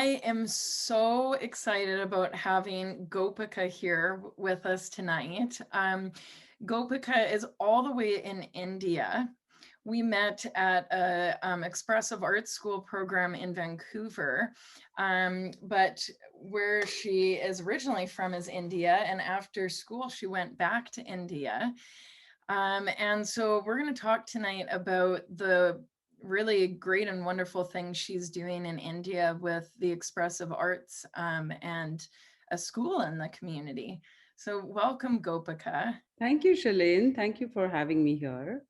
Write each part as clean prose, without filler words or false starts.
I am so excited about having Gopika here with us tonight. Gopika is all the way in India. We met at a Expressive Arts School program in Vancouver, but where she is originally from is India, and after school she went back to India. And so we're going to talk tonight about the really great and wonderful things she's doing in India with the expressive arts and a school in the community. So welcome, Gopika. Thank you, Shalane. Thank you for having me here.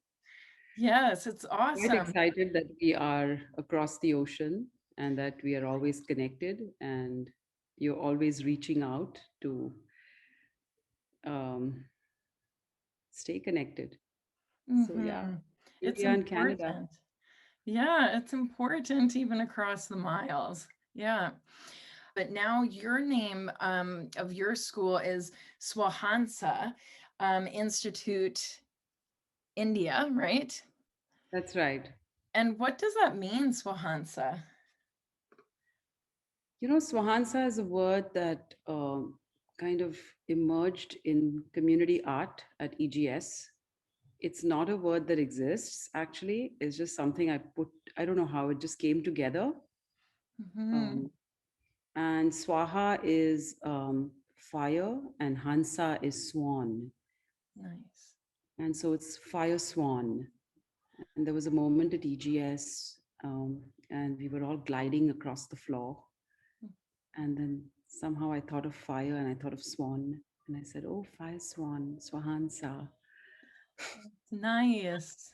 Yes, it's Quite awesome. excited that we are across the ocean and that we are always connected and you're always reaching out to um, stay connected. So, yeah, Hmm. It's India and Canada. important. Yeah, it's important even across the miles. Yeah. But now your name of your school is Swahansa Institute India, right? That's right. And what does that mean, Swahansa? Swahansa is a word that kind of emerged in community art at EGS. It's not a word that exists, actually. It's just something I don't know how it just came together. Hmm. Um, and Swaha is fire, and Hansa is swan. Nice. And so it's fire swan. And there was a moment at EGS, and we were all gliding across the floor. And then somehow I thought of fire and I thought of swan. And I said, oh, fire swan, Swahansa. Nice.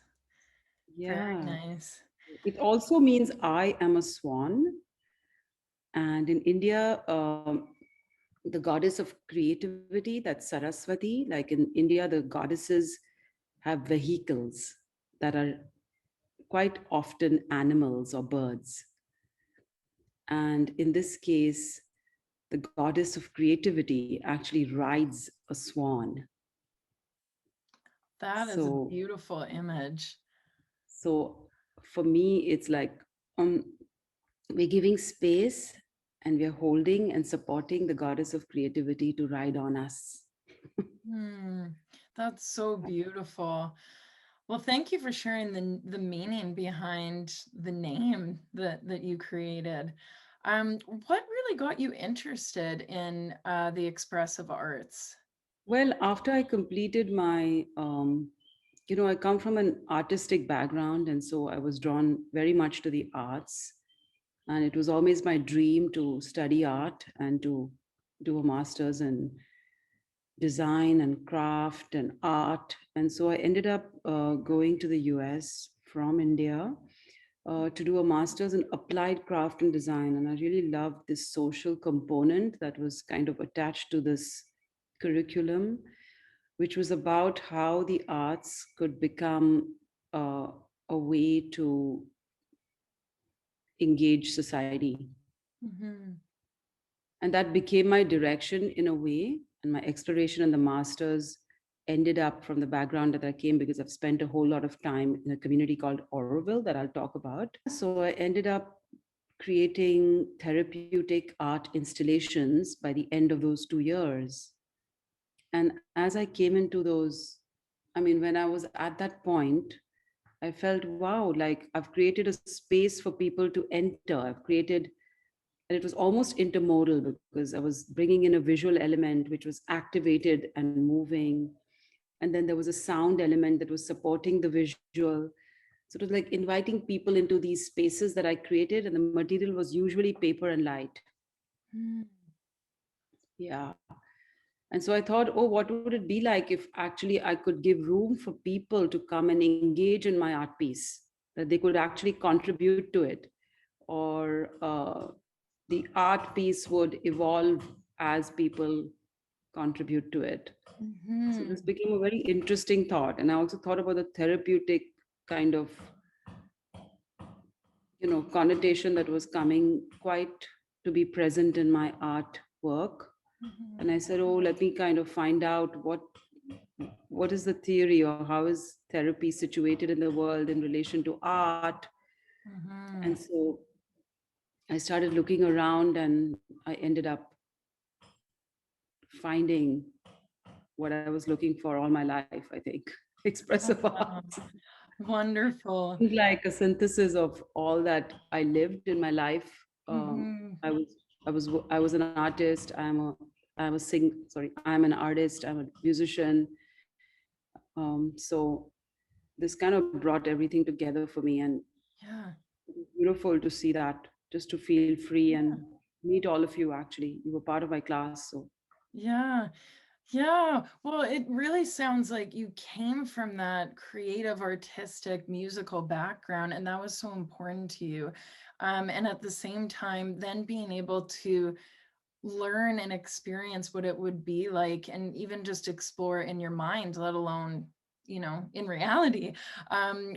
Very Yeah. nice. It also means I am a swan. And in India, the goddess of creativity, that's Saraswati, like in India, the goddesses have vehicles that are quite often animals or birds. And in this case, the goddess of creativity actually rides a swan. That is a So, beautiful image. so for me, it's like um, we're giving space and we're holding and supporting the goddess of creativity to ride on us. Hmm. That's so beautiful. Well, thank you for sharing the meaning behind the name that you created. What really got you interested in the expressive arts? Well, after I completed my, I come from an artistic background, and so I was drawn very much to the arts. And it was always my dream to study art and to do a master's in design and craft and art. And so I ended up going to the US from India to do a master's in applied craft and design. And I really loved this social component that was kind of attached to this curriculum, which was about how the arts could become uh, a way to engage society. Hmm. And that became my direction in a way. And my exploration and the master's ended up from the background that I came because I've spent a whole lot of time in a community called Oroville that I'll talk about. So I ended up creating therapeutic art installations by the end of those 2 years. And as I came into those, I mean, when I was at that point, I felt, wow, like I've created a space for people to enter. I've created, and it was almost intermodal because I was bringing in a visual element which was activated and moving. And then there was a sound element that was supporting the visual. So it was like inviting people into these spaces that I created, and the material was usually paper and light. Hmm. Yeah. And so I thought, oh, what would it be like if actually I could give room for people to come and engage in my art piece, that they could actually contribute to it, or the art piece would evolve as people contribute to it. So this Hmm. became a very interesting thought. And I also thought about the therapeutic kind of, connotation that was coming quite to be present in my art work. And I said, oh, let me kind of find out what is the theory or how is therapy situated in the world in relation to art. And Hmm. so I started looking around and I ended up finding what I was looking for all my life, I think. Expressive Wow. arts. Wonderful. Like a synthesis of all that I lived in my life. Hmm. I was I was an artist. I'm an artist. I'm a musician. So this kind of brought everything together for me, and Yeah. it was beautiful to see that, just to feel free and meet all of you. Actually, you were part of my class, so Yeah. Yeah. Well, it really sounds like you came from that creative, artistic, musical background, and that was so important to you. And at the same time, then being able to learn and experience what it would be like, and even just explore in your mind, let alone, in reality,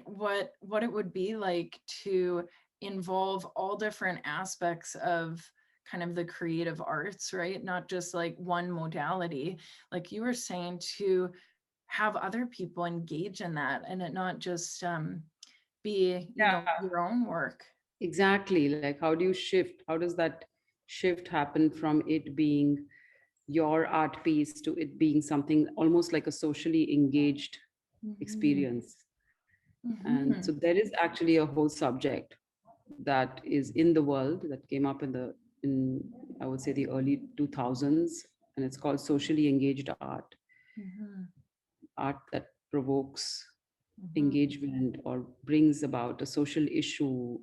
what it would be like to involve all different aspects of kind of the creative arts, right? Not just like one modality, like you were saying, to have other people engage in that, and it not just be, yeah, your own work. exactly. Like, how do you shift? How does that shift happen from it being your art piece to it being something almost like a socially engaged Hmm. experience? And Hmm. so there is actually a whole subject that is in the world that came up in I would say the early 2000s, and it's called socially engaged art. Hmm. Art that provokes Hmm. engagement or brings about a social issue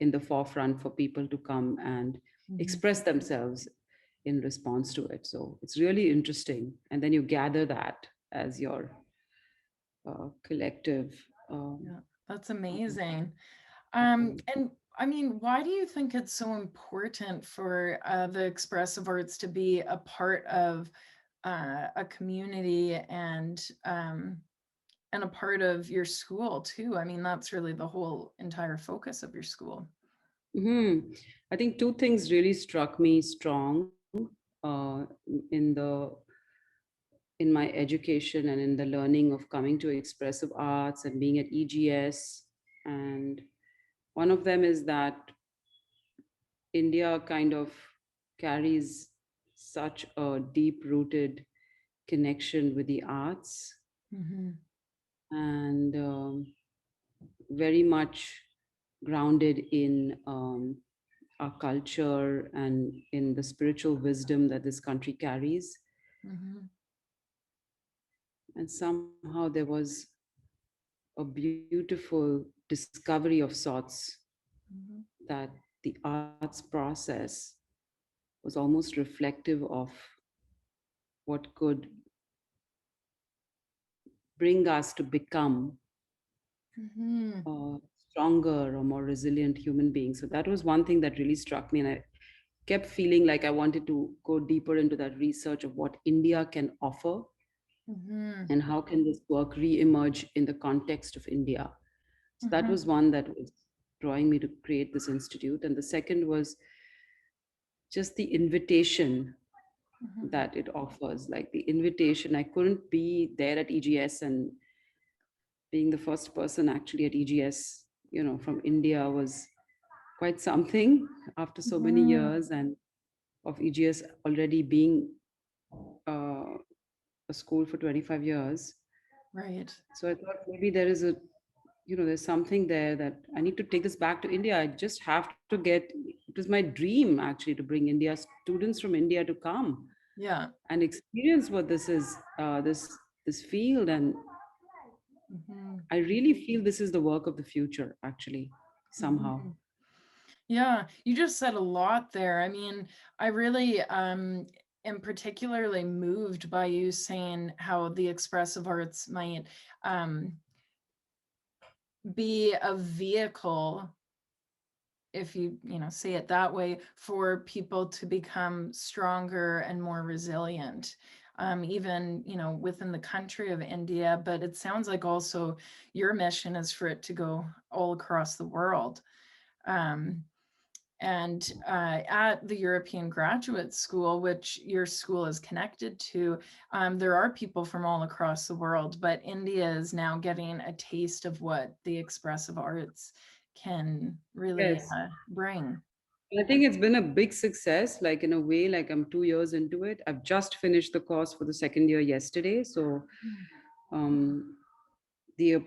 in the forefront for people to come and Hmm. express themselves in response to it. So it's really interesting. And then you gather that as your collective. Yeah, that's Um, amazing. um, And I mean, why do you think it's so important for the expressive arts to be a part of a community, and a part of your school too? I mean, that's really the whole entire focus of your school. mhm. I think two things really struck me strong uh, in the in my education and in the learning of coming to expressive arts and being at EGS. And one of them is that India kind of carries such a deep rooted connection with the arts, Hmm. and very much grounded in our culture and in the spiritual wisdom that this country carries. Hmm. And somehow there was a beautiful discovery of sorts Hmm. that the arts process was almost reflective of what could bring us to become Hmm. stronger or more resilient human beings. So that was one thing that really struck me. And I kept feeling like I wanted to go deeper into that research of what India can offer Hmm. and how can this work re-emerge in the context of India. So that Hmm. was one that was drawing me to create this institute. And the second was just the invitation Hmm. that it offers. Like the invitation, I couldn't be there at EGS, and being the first person actually at EGS, from India was quite something after so many Hmm. years, and of EGS already being uh, a school for 25 years. Right. So I thought maybe there's something there that I need to take this back to India. I just have to get, it was my dream actually to bring India, students from India to come Yeah. and experience what this is, this field. And Hmm. I really feel this is the work of the future, actually, somehow. Hmm. Yeah, you just said a lot there. I mean, I really am particularly moved by you saying how the expressive arts might um be a vehicle, if you say it that way, for people to become stronger and more resilient. Even, within the country of India, but it sounds like also your mission is for it to go all across the world. Um, And at the European Graduate School, which your school is connected to, there are people from all across the world, but India is now getting a taste of what the expressive arts can really Yes. bring. I think it's been a big success, like in a way, like I'm 2 years into it. I've just finished the course for the second year yesterday. So Mm. um, the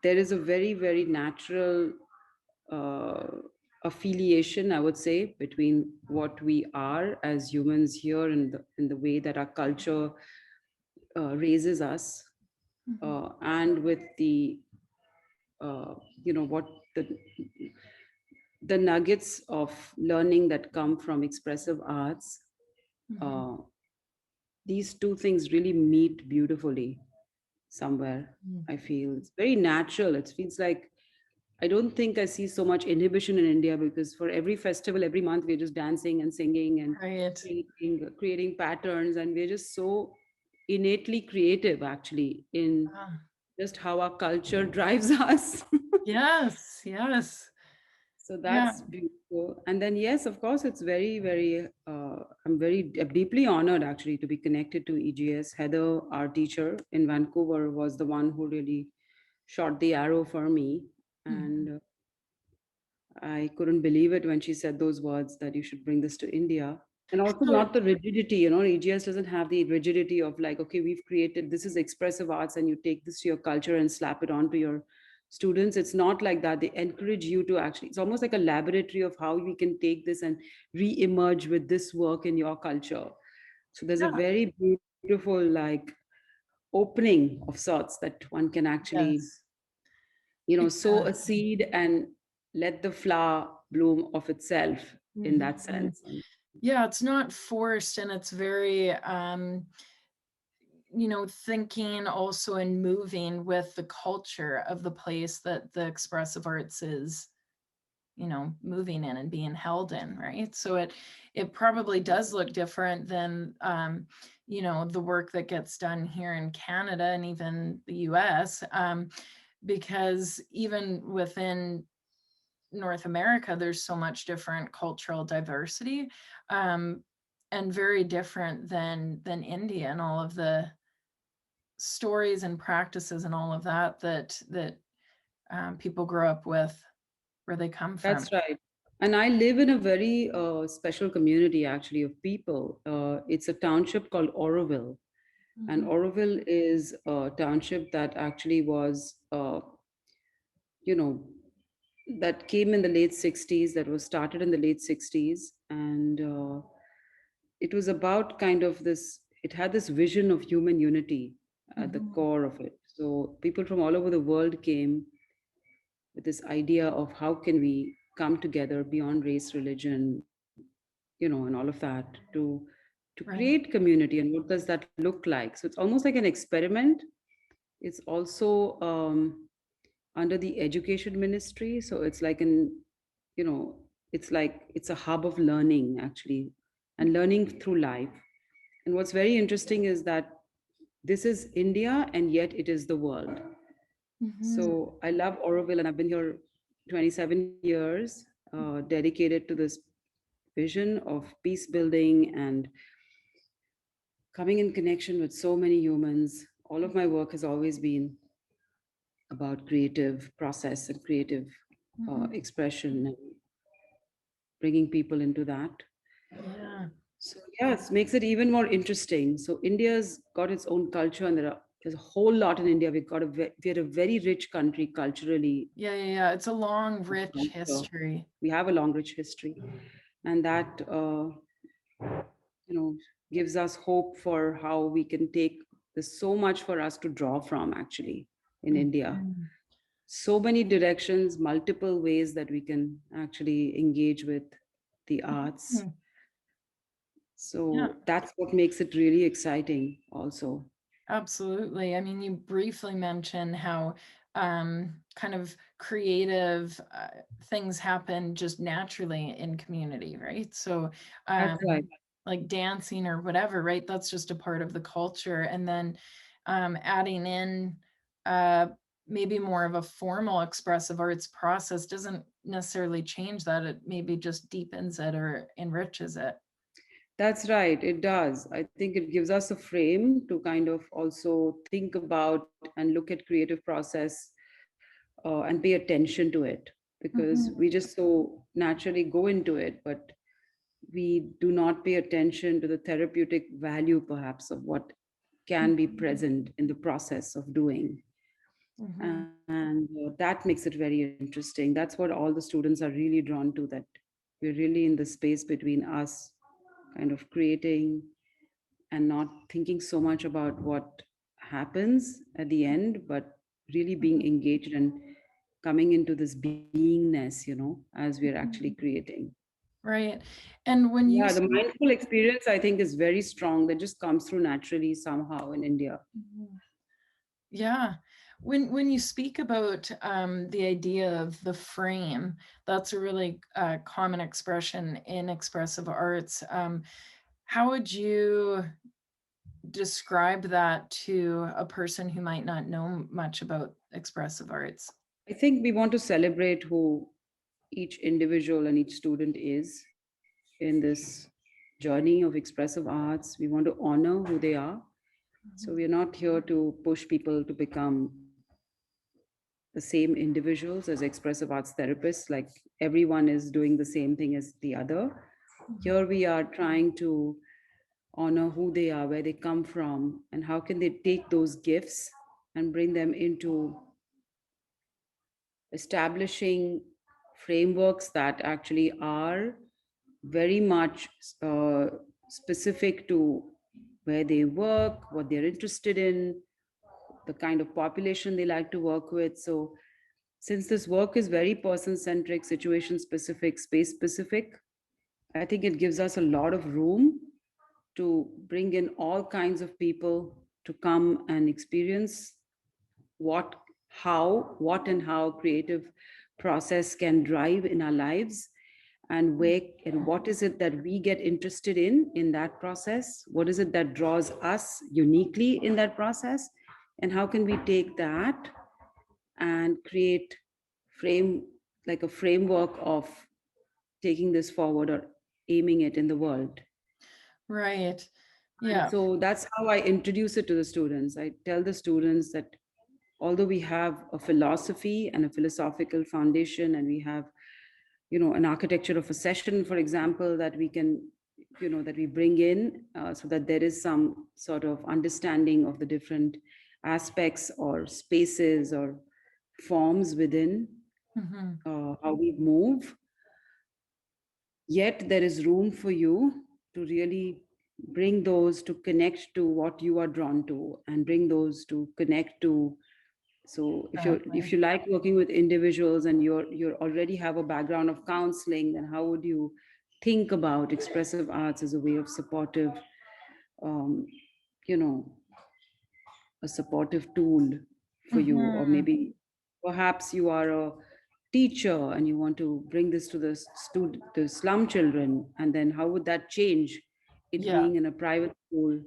there is a very, very natural uh, affiliation, I would say, between what we are as humans here and in the way that our culture raises us, Mhm. and with the uh, what the the nuggets of learning that come from expressive arts. Mhm. uh, these two things really meet beautifully somewhere. Mhm. I feel it's very natural. It feels like I don't think I see so much inhibition in India, because for every festival, every month, we're just dancing and singing and Right. creating patterns, and we're just so innately creative, actually, in Ah, just how our culture drives us. yes, yes. So Yeah. that's beautiful. And then, yes, of course, it's very, very, I'm very deeply honored actually to be connected to EGS. Heather, our teacher in Vancouver, was the one who really shot the arrow for me. Mhm. And I couldn't believe it when she said those words that you should bring this to India. And also So, not the rigidity, EGS doesn't have the rigidity of like, okay, we've created this is expressive arts and you take this to your culture and slap it on to your students. It's not like that. They encourage you to actually, it's almost like a laboratory of how we can take this and re-emerge with this work in your culture. So there's a yeah, very beautiful like opening of sorts that one can actually, yes, sow a exactly. seed and let the flower bloom of itself in that Mhm. sense. And Yeah, it's not forced and it's very, thinking also and moving with the culture of the place that the expressive arts is, moving in and being held in, right? So it probably does look different than the work that gets done here in Canada and even the US, because even within North America, there's so much different cultural diversity, um, and very different than India and all of the stories and practices and all of that people grow up with where they come from. that's right. And I live in a very special community actually of people. It's a township called Oroville. And Mhm, Oroville is a township that actually was, you know, that came in the late 60s, that was started in the late 60s. And it was about kind of this, it had this vision of human unity at the mhm, core of it. So people from all over the world came with this idea of how can we come together beyond race, religion, and all of that to create right. community, and what does that look like. So it's almost like an experiment. It's also under the education ministry, so it's like you know it's like it's a hub of learning actually, and learning through life. And what's very interesting is that this is India and yet it is the world. Mhm, So I love Oroville, and I've been here 27 years, dedicated to this vision of peace building and coming in connection with so many humans. All of my work has always been about creative process and creative mhm. expression and bringing people into that. Yeah. So yes, makes it even more interesting. So India's got its own culture, and there's a whole lot in India. We're a very rich country culturally. Yeah, yeah, yeah. It's a long, Of rich culture. history. We have a long, rich history, and that you know gives us hope for how we can take. There's so much for us to draw from actually in India. Mhm, So many directions, multiple ways that we can actually engage with the arts. mhm. Yeah. So that's what makes it really exciting also. Absolutely. I mean, you briefly mentioned how kind of creative things happen just naturally in community, right? So, That's um, right. like dancing or whatever, right? That's just a part of the culture. And then adding in uh, maybe more of a formal expressive arts process doesn't necessarily change that. It maybe just deepens it or enriches it. That's right. It does. I think it gives us a frame to kind of also think about and look at creative process, and pay attention to it. because Mhm. we just so naturally go into it, but we do not pay attention to the therapeutic value, perhaps, of what can be Mhm. present in the process of doing. Mhm. And that makes it very interesting. That's what all the students are really drawn to, that we're really in the space between us kind of creating and not thinking so much about what happens at the end, but really being Mhm. engaged and coming into this beingness, as we are actually Mhm. creating. Right. And when Yeah, you the speak, mindful experience, I think, is very strong. That just comes through naturally somehow in India. Mhm. Yeah. When you speak about the idea of the frame, that's a really common expression in expressive arts. How would you describe that to a person who might not know much about expressive arts? I think we want to celebrate who each individual and each student is in this journey of expressive arts. We want to honor who they are. So Mhm. we're not here to push people to become the same individuals as expressive arts therapists, like everyone is doing the same thing as the other. Mhm. Here we are trying to honor who they are, where they come from, and how can they take those gifts and bring them into establishing frameworks that actually are very much specific to where they work, what they're interested in, the kind of population they like to work with. So, since this work is very person centric, situation specific, space specific, I think it gives us a lot of room to bring in all kinds of people to come and experience what what and how creative process can drive in our lives, and where and what is it that we get interested in that process, what is it that draws us uniquely in that process, and how can we take that and create frame like a framework of taking this forward or aiming it in the world. Right. And Yeah. so that's how I introduce it to the students. I tell the students that although we have a philosophy and a philosophical foundation, and we have, an architecture of a session, for example, that we can, that we bring in, so that there is some sort of understanding of the different aspects or spaces or forms within Mhm. how we move. Yet there is room for you to really bring those to connect to what you are drawn to, and bring those to connect to. So if Exactly. you like working with individuals and you're already have a background of counseling, then how would you think about expressive arts as a way of supportive, um, you know a supportive tool for you? Or Mhm. maybe perhaps you are a teacher and you want to bring this to the slum children, and then how would that change, it Yeah. being in a private school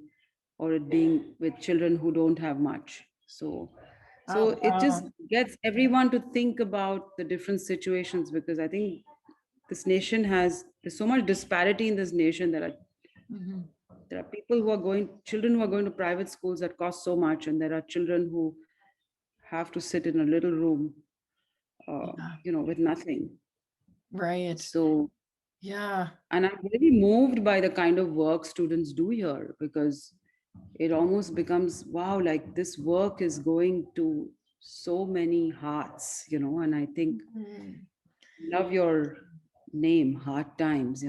or it being with children who don't have much? So Oh, it just wow. gets everyone to think about the different situations, because I think this nation there's so much disparity in this nation. Mhm. There are children who are going to private schools that cost so much, and there are children who have to sit in a little room, Yeah. with nothing. Right. So, Yeah. and I'm really moved by the kind of work students do here, because it almost becomes wow, like this work is going to so many hearts, and I think, Mhm. love your name, Hard Times,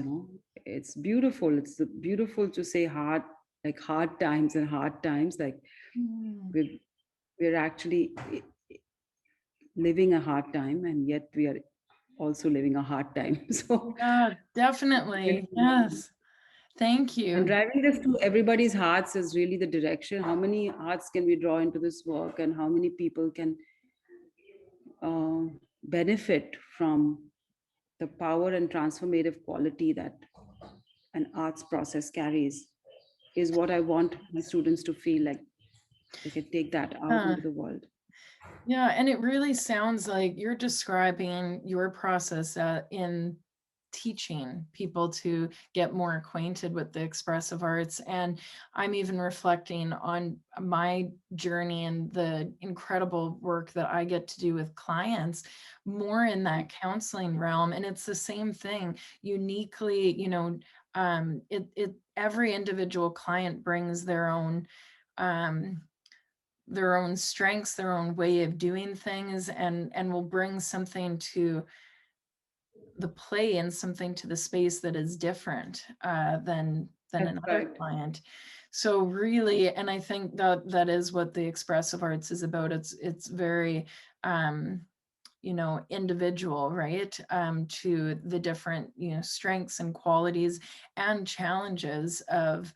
it's beautiful. It's beautiful to say hard, like hard times and hard times, like Mhm. we're, we're actually living a hard time, and yet we are also living a hard time. So, Yeah, definitely. Yes. Thank and you. driving this to everybody's hearts is really the direction. How many hearts can we draw into this work, and how many people can uh, benefit from the power and transformative quality that an arts process carries, is what I want my students to feel like they can take that out Uh, into the world. yeah, and it really sounds like you're describing your process in teaching people to get more acquainted with the expressive arts. And I'm even reflecting on my journey and the incredible work that I get to do with clients more in that counseling realm. And it's the same thing, uniquely, it every individual client brings um, their own strengths, their own way of doing things, and will bring something to the play and something to the space that is different than That's another right. client. So really, and I think that that is what the expressive arts is about. It's very um, individual, right? To the different, strengths and qualities and challenges of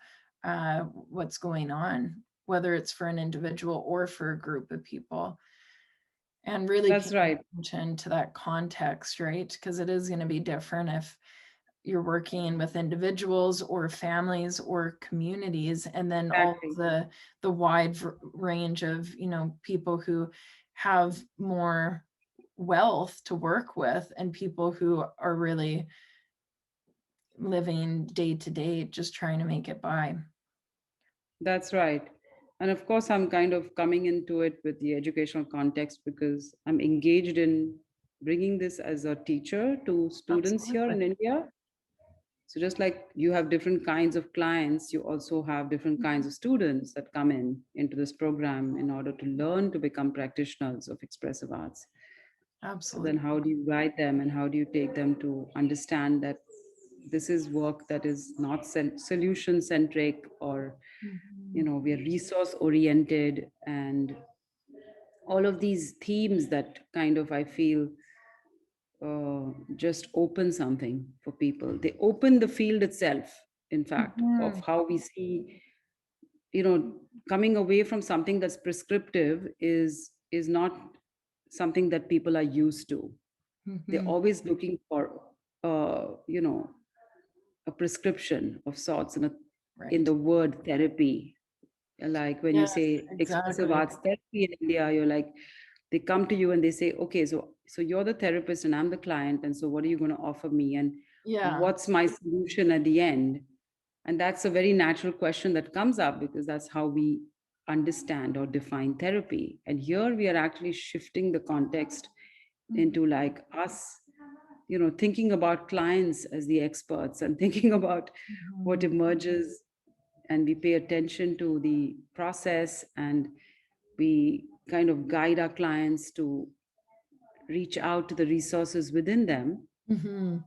what's going on, whether it's for an individual or for a group of people. And really That's paying right. attention to that context, right? Because it is going to be different if you're working with individuals or families or communities, and then all of Exactly. the wide range of people who have more wealth to work with, and people who are really living day to day just trying to make it by. That's right. And of course, I'm kind of coming into it with the educational context because I'm engaged in bringing this as a teacher to students here Absolutely. in India. So, just like you have different kinds of clients, you also have different kinds Mhm. of students that come in into this program in order to learn to become practitioners of expressive arts. So, then Absolutely. how do you guide them and how do you take them to understand that this is work that is not solution centric, or Mhm. we are resource oriented, and all of these themes that kind of I feel just open something for people. They open the field itself, in fact, of Mhm. how we see, coming away from something that's prescriptive is not something that people are used to. They're Mhm. always looking for a prescription of sorts in Right. the word therapy. Like when you Yes, say expressive exactly. arts therapy in India, you're like, they come to you and they say, okay, so you're the therapist and I'm the client, and so what are you going to offer me, and Yeah. what's my solution at the end? And that's a very natural question that comes up because that's how we understand or define therapy. And here we are actually shifting the context Mhm. into like us, thinking about clients as the experts and thinking about what Mhm. emerges, and we pay attention to the process, and we kind of guide our clients to reach out to the resources within them. Mhm.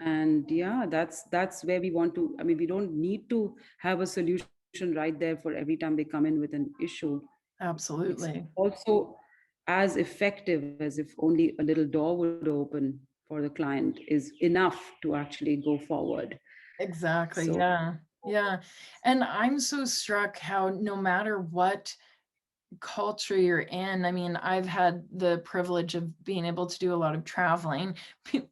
And yeah, that's where we want to, I mean, we don't need to have a solution right there for every time they come in with an issue. It's Absolutely. also as effective as if only a little door would open for the client is enough to actually go forward. Exactly. So Yeah. Yeah. And I'm so struck how no matter what culture you're in. I mean, I've had the privilege of being able to do a lot of traveling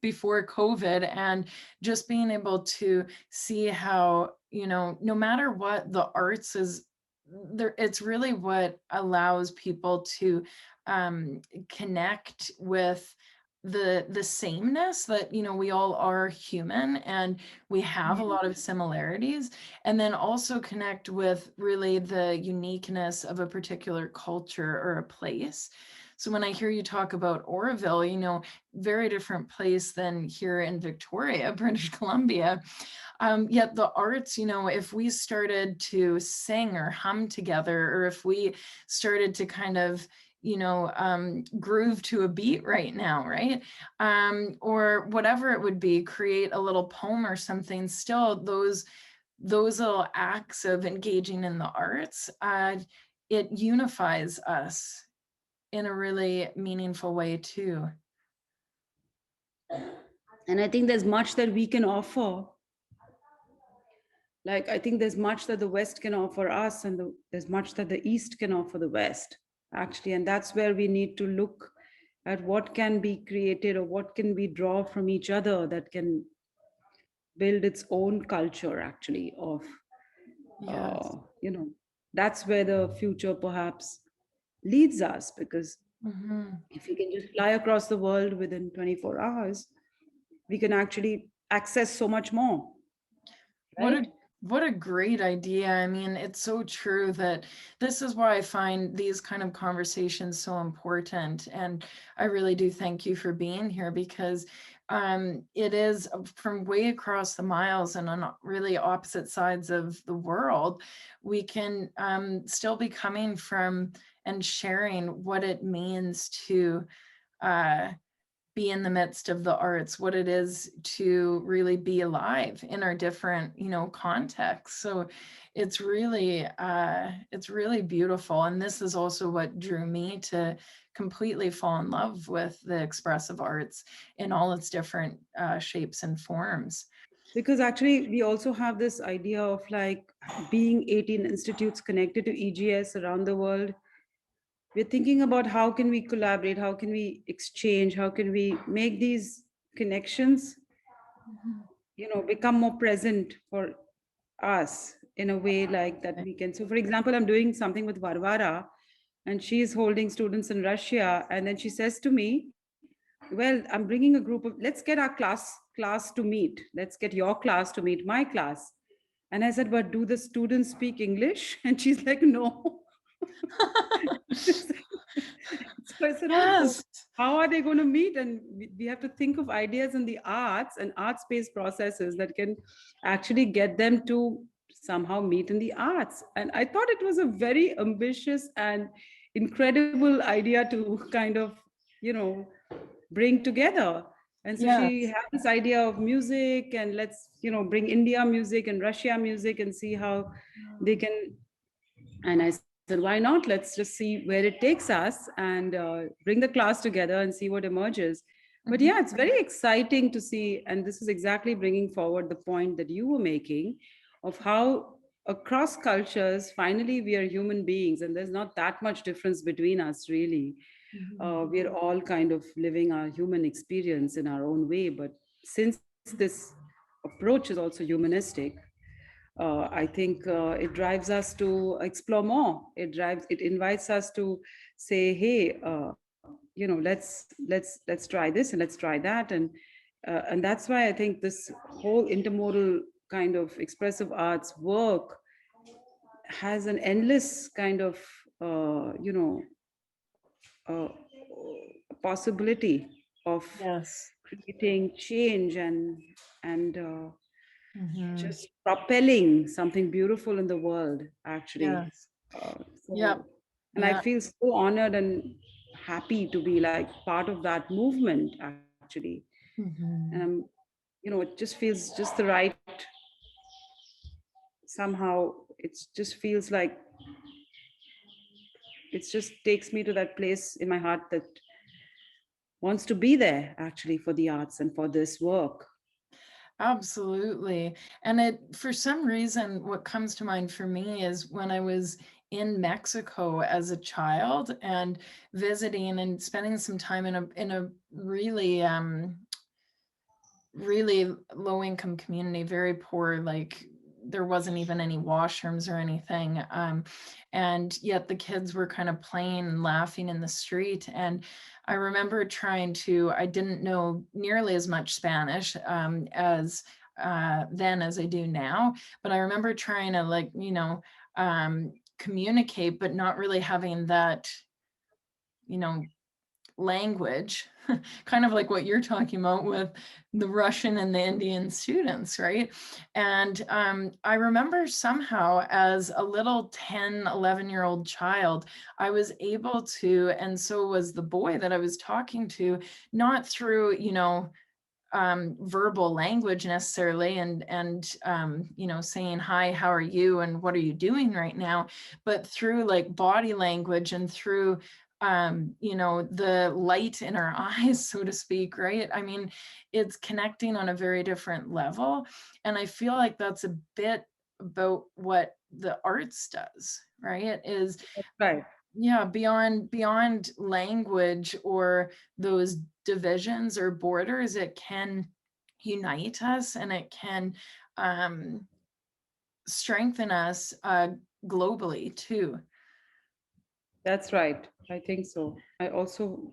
before COVID, and just being able to see how, no matter what, the arts is there, it's really what allows people to um, connect with the sameness that, we all are human and we have a lot of similarities, and then also connect with really the uniqueness of a particular culture or a place. So when I hear you talk about Oroville, very different place than here in Victoria, British Columbia. Yet the arts, if we started to sing or hum together, or if we started to kind of groove to a beat right now, right? Or whatever it would be, create a little poem or something, still those little acts of engaging in the arts, it unifies us in a really meaningful way too. and I think there's much that we can offer. Like I think there's much that the West can offer us, and there's much that the East can offer the West, actually. And that's where we need to look at what can be created or what can we draw from each other that can build its own culture, actually, of, Yes. uh, you know, that's where the future perhaps leads us. Because Hmm. if you can just fly across the world within 24 hours, we can actually access so much more, What a right? what a great idea. I mean, it's so true that this is why I find these kind of conversations so important. And I really do thank you for being here because it is from way across the miles and on really opposite sides of the world, we can still be coming from and sharing what it means to uh, be in the midst of the arts, what it is to really be alive in our different, contexts. So it's really beautiful. And this is also what drew me to completely fall in love with the expressive arts in all its different shapes and forms. Because actually, we also have this idea of like being 18 institutes connected to EGS around the world. We're thinking about how can we collaborate, how can we exchange, how can we make these connections, Mhm. become more present for us in a way like that we can. So, for example, I'm doing something with Varvara, and she's holding students in Russia, and then she says to me, well, I'm bringing a group of, let's get our class to meet, let's get your class to meet my class. And I said, but do the students speak English? And she's like, no. So I said, but Yes. how are they going to meet? And we have to think of ideas in the arts and arts based processes that can actually get them to somehow meet in the arts. And I thought it was a very ambitious and incredible idea to kind of, you know, bring together. And so she Yes. had this idea of music, and let's, bring India music and Russia music and see how they can. And I said, why not? Let's just see where it takes us and bring the class together and see what emerges. But Mhm. yeah, it's very exciting to see. And this is exactly bringing forward the point that you were making of how across cultures, finally, we are human beings, and there's not that much difference between us, really. Mhm. We're all kind of living our human experience in our own way. But since this approach is also humanistic, I think it drives us to explore more. It invites us to say, hey, let's try this and let's try that, and that's why I think this whole intermodal kind of expressive arts work has an endless kind of uh, possibility of Yes. creating change and Mhm. just propelling something beautiful in the world, actually. Yes. Yep. So, and I Yeah. feel so honored and happy to be like part of that movement, actually. And Mhm. it just feels just the right, somehow, it just feels like it just takes me to that place in my heart that wants to be there actually for the arts and for this work. Absolutely. And for some reason, what comes to mind for me is when I was in Mexico as a child and visiting and spending some time in a really really low income community, very poor, like there wasn't even any washrooms or anything. And yet the kids were kind of playing and laughing in the street. And I remember I didn't know nearly as much Spanish as then as I do now, but I remember trying to communicate, but not really having that, you know, language, kind of like what you're talking about with the Russian and the Indian students, right? And I remember somehow as a little 10, 11-year-old child, I was able to, and so was the boy that I was talking to, not through, verbal language necessarily and saying hi, how are you and what are you doing right now, but through like body language and through the light in our eyes, so to speak, right? I mean, it's connecting on a very different level, and I feel like that's a bit about what the arts does, right? It is, Right. yeah, beyond language or those divisions or borders, it can unite us and it can um, strengthen us globally too. That's right. I think so. I also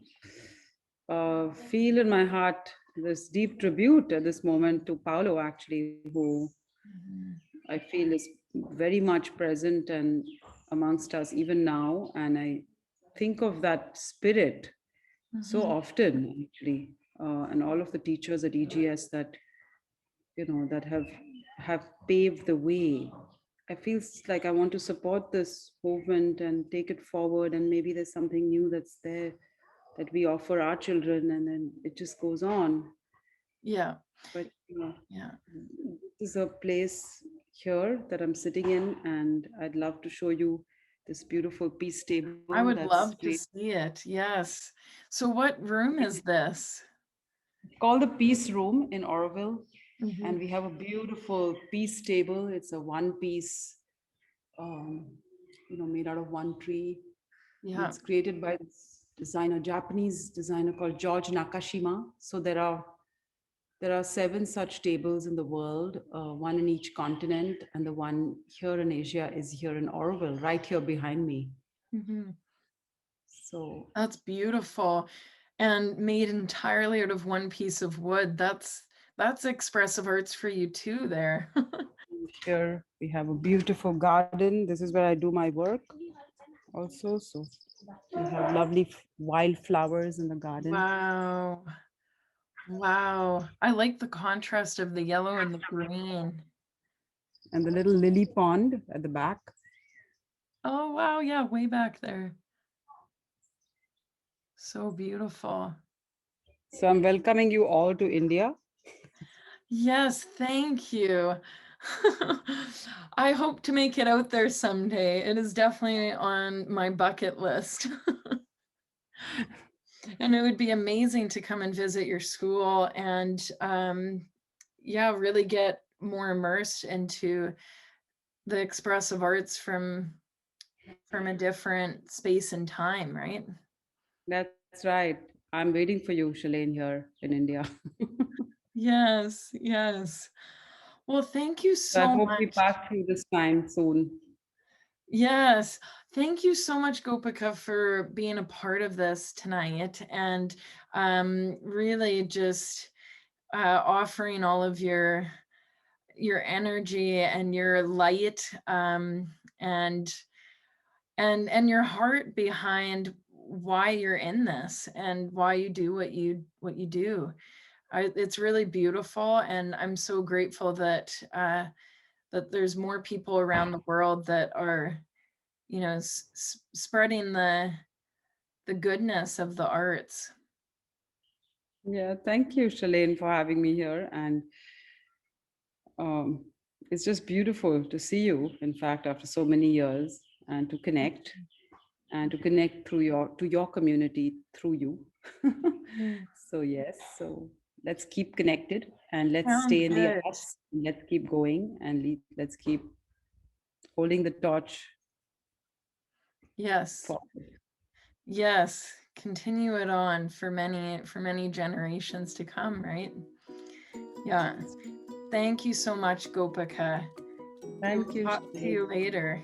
feel in my heart this deep tribute at this moment to Paolo, actually, who Mhm. I feel is very much present and amongst us even now. And I think of that spirit so Mhm. often, actually, and all of the teachers at EGS that that have paved the way. I feel like I want to support this movement and take it forward, and maybe there's something new that's there that we offer our children, and then it just goes on. Yeah. But Yeah. this is a place here that I'm sitting in, and I'd love to show you this beautiful peace table I would that's love great. to see it. Yes. So what room is this? Called the Peace Room in Oroville, Mhm. and we have a beautiful peace table. It's a one piece, um, made out of one tree, and Yeah. it's created by this designer, Japanese designer called George Nakashima. So there are 7 such tables in the world, one in each continent, and the one here in Asia is here in Oroville, right here behind me. Mhm. So That's beautiful. And made entirely out of one piece of wood. That's expressive arts for you too there. here we have a beautiful garden. This is where I do my work also. So we have lovely wildflowers in the garden, Wow. Wow. I like the contrast of the yellow and the green. and the little lily pond at the back. Oh, wow. Yeah, way back there. So beautiful. So I'm welcoming you all to India. Yes, thank you. I hope to make it out there someday. It is definitely on my bucket list. And it would be amazing to come and visit your school and yeah, really get more immersed into the expressive arts from a different space and time, right? That's right. I'm waiting for you, Shalane, here in India. Yes, yes. Well, thank you So I so hope we much. pass through this time soon. Yes. Thank you so much, Gopika, for being a part of this tonight and really just offering all of your energy and your light and and your heart behind why you're in this and why you do what you do. It's really beautiful, and I'm so grateful that that there's more people around the world that are, spreading the goodness of the arts. Yeah, thank you, Shalane, for having me here. And um, it's just beautiful to see you, in fact, after so many years, and to connect to your community through you. Mm. So yes, so let's keep connected and let's Sounds stay in the good. arts. Let's keep going and let's keep holding the torch Yes. forward. Yes. Continue it on for many generations to come, right? Yeah. Thank you so much, Gopika. We will Thank you, talk to you Shalane. later.